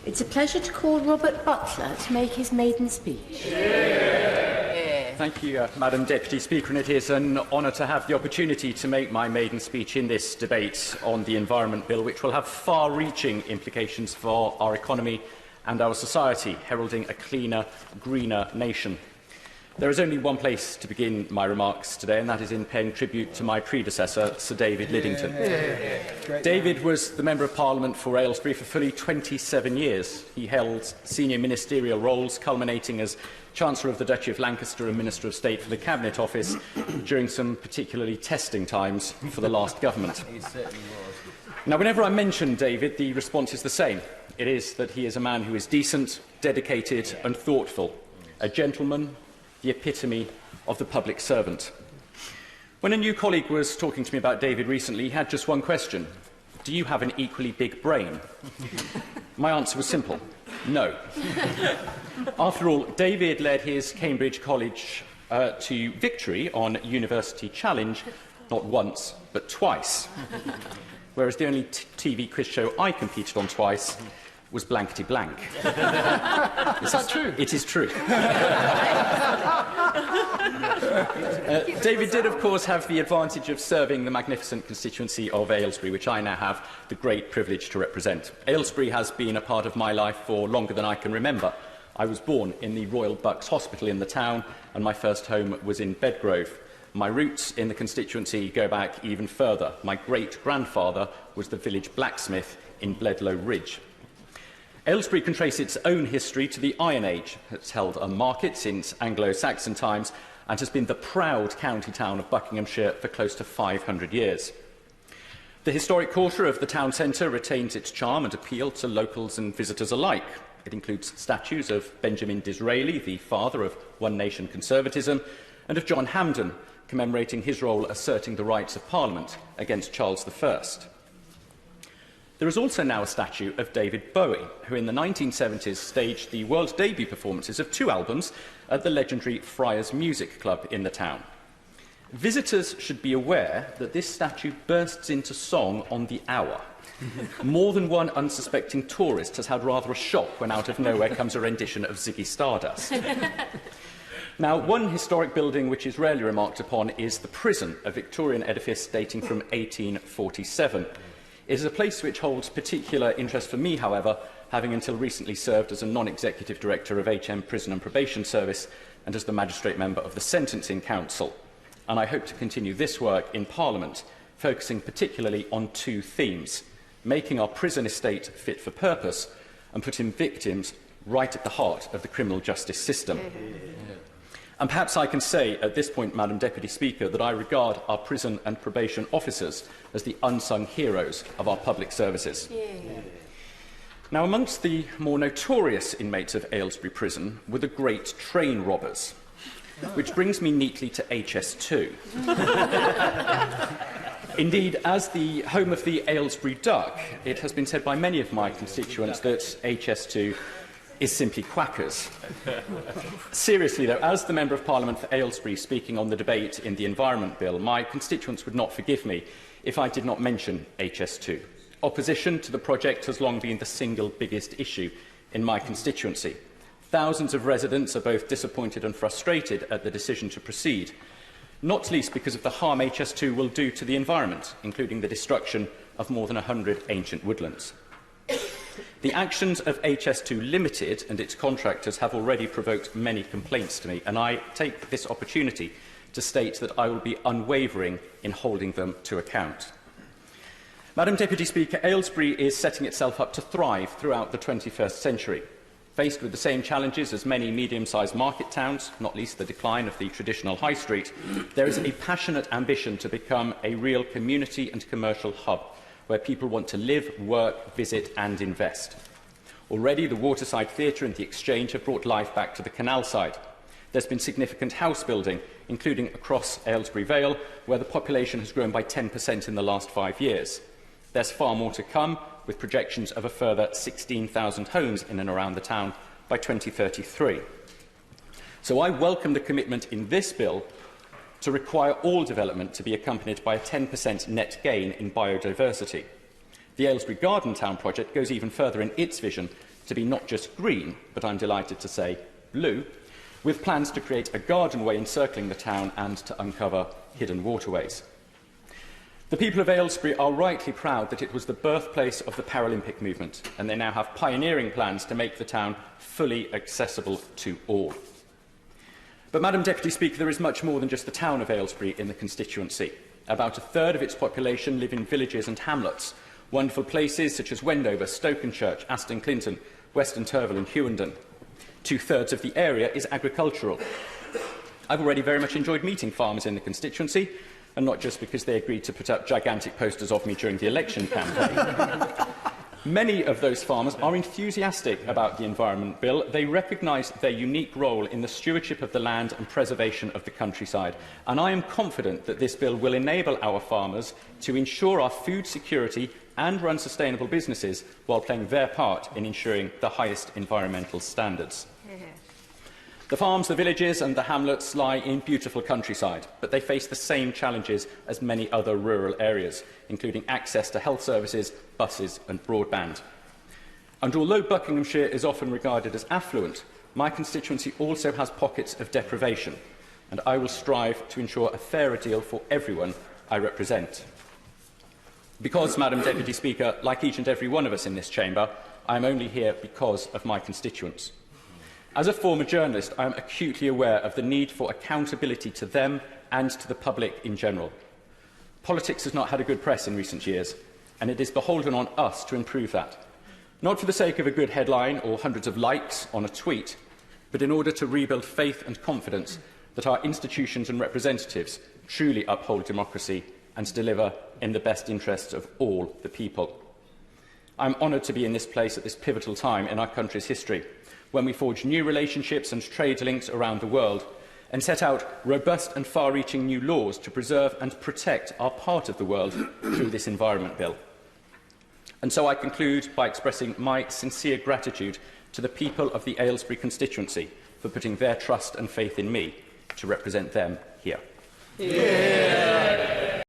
It's a pleasure to call Robert Butler to make his maiden speech. Thank you, Madam Deputy Speaker, and it is an honour to have the opportunity to make my maiden speech in this debate on the Environment Bill, which will have far-reaching implications for our economy and our society, heralding a cleaner, greener nation. There is only one place to begin my remarks today, and that is in paying tribute to my predecessor, Sir David Livington. David was the Member of Parliament for Aylesbury for fully 27 years. He held senior ministerial roles, culminating as Chancellor of the Duchy of Lancaster and Minister of State for the Cabinet Office during some particularly testing times for the last government. Now, whenever I mention David, the response is the same. It is that he is a man who is decent, dedicated and thoughtful, a gentleman, the epitome of the public servant. When a new colleague was talking to me about David recently, he had just one question: do you have an equally big brain? My answer was simple: no. After all, David led his Cambridge College to victory on University Challenge not once, but twice. Whereas the only TV quiz show I competed on twice was blankety blank. Is that true? It is true. David did, of course, have the advantage of serving the magnificent constituency of Aylesbury, which I now have the great privilege to represent. Aylesbury has been a part of my life for longer than I can remember. I was born in the Royal Bucks Hospital in the town, and my first home was in Bedgrove. My roots in the constituency go back even further. My great-grandfather was the village blacksmith in Bledlow Ridge. Aylesbury can trace its own history to the Iron Age. It's held a market since Anglo-Saxon times and has been the proud county town of Buckinghamshire for close to 500 years. The historic quarter of the town centre retains its charm and appeal to locals and visitors alike. It includes statues of Benjamin Disraeli, the father of One Nation conservatism, and of John Hampden, commemorating his role asserting the rights of Parliament against Charles I. There is also now a statue of David Bowie, who in the 1970s staged the world debut performances of 2 albums at the legendary Friars Music Club in the town. Visitors should be aware that this statue bursts into song on the hour. More than one unsuspecting tourist has had rather a shock when out of nowhere comes a rendition of Ziggy Stardust. Now, one historic building which is rarely remarked upon is the prison, a Victorian edifice dating from 1847. It is a place which holds particular interest for me, however, having until recently served as a non-executive director of HM Prison and Probation Service and as the magistrate member of the Sentencing Council. And I hope to continue this work in Parliament, focusing particularly on 2 themes: making our prison estate fit for purpose and putting victims right at the heart of the criminal justice system. And perhaps I can say at this point, Madam Deputy Speaker, that I regard our prison and probation officers as the unsung heroes of our public services. Now, amongst the more notorious inmates of Aylesbury Prison were the great train robbers, which brings me neatly to HS2. Indeed, as the home of the Aylesbury Duck, it has been said by many of my constituents that HS2 is simply quackers. Seriously, though, as the Member of Parliament for Aylesbury speaking on the debate in the Environment Bill, my constituents would not forgive me if I did not mention HS2. Opposition to the project has long been the single biggest issue in my constituency. Thousands of residents are both disappointed and frustrated at the decision to proceed, not least because of the harm HS2 will do to the environment, including the destruction of more than 100 ancient woodlands. The actions of HS2 Ltd and its contractors have already provoked many complaints to me, and I take this opportunity to state that I will be unwavering in holding them to account. Madam Deputy Speaker, Aylesbury is setting itself up to thrive throughout the 21st century. Faced with the same challenges as many medium-sized market towns, not least the decline of the traditional high street, there is a passionate ambition to become a real community and commercial hub, where people want to live, work, visit and invest. Already, the Waterside Theatre and the Exchange have brought life back to the canal side. There's been significant house building, including across Aylesbury Vale, where the population has grown by 10% in the last 5 years. There's far more to come, with projections of a further 16,000 homes in and around the town by 2033. So I welcome the commitment in this bill to require all development to be accompanied by a 10% net gain in biodiversity. The Aylesbury Garden Town project goes even further in its vision to be not just green, but I'm delighted to say blue, with plans to create a gardenway encircling the town and to uncover hidden waterways. The people of Aylesbury are rightly proud that it was the birthplace of the Paralympic movement, and they now have pioneering plans to make the town fully accessible to all. But, Madam Deputy Speaker, there is much more than just the town of Aylesbury in the constituency. About a third of its population live in villages and hamlets, wonderful places such as Wendover, Stokenchurch, Aston Clinton, Weston Turville and Hewenden. Two-thirds of the area is agricultural. I've already very much enjoyed meeting farmers in the constituency, and not just because they agreed to put up gigantic posters of me during the election campaign. Many of those farmers are enthusiastic about the Environment Bill. They recognise their unique role in the stewardship of the land and preservation of the countryside. And I am confident that this bill will enable our farmers to ensure our food security and run sustainable businesses while playing their part in ensuring the highest environmental standards. The farms, the villages and the hamlets lie in beautiful countryside, but they face the same challenges as many other rural areas, including access to health services, buses and broadband. And although Buckinghamshire is often regarded as affluent, my constituency also has pockets of deprivation, and I will strive to ensure a fairer deal for everyone I represent. Because, Madam Deputy Speaker, like each and every one of us in this chamber, I am only here because of my constituents. As a former journalist, I am acutely aware of the need for accountability to them and to the public in general. Politics has not had a good press in recent years, and it is beholden on us to improve that. Not for the sake of a good headline or hundreds of likes on a tweet, but in order to rebuild faith and confidence that our institutions and representatives truly uphold democracy and to deliver in the best interests of all the people. I am honoured to be in this place at this pivotal time in our country's history, when we forge new relationships and trade links around the world and set out robust and far-reaching new laws to preserve and protect our part of the world through this Environment Bill. And so I conclude by expressing my sincere gratitude to the people of the Aylesbury constituency for putting their trust and faith in me to represent them here. Yeah.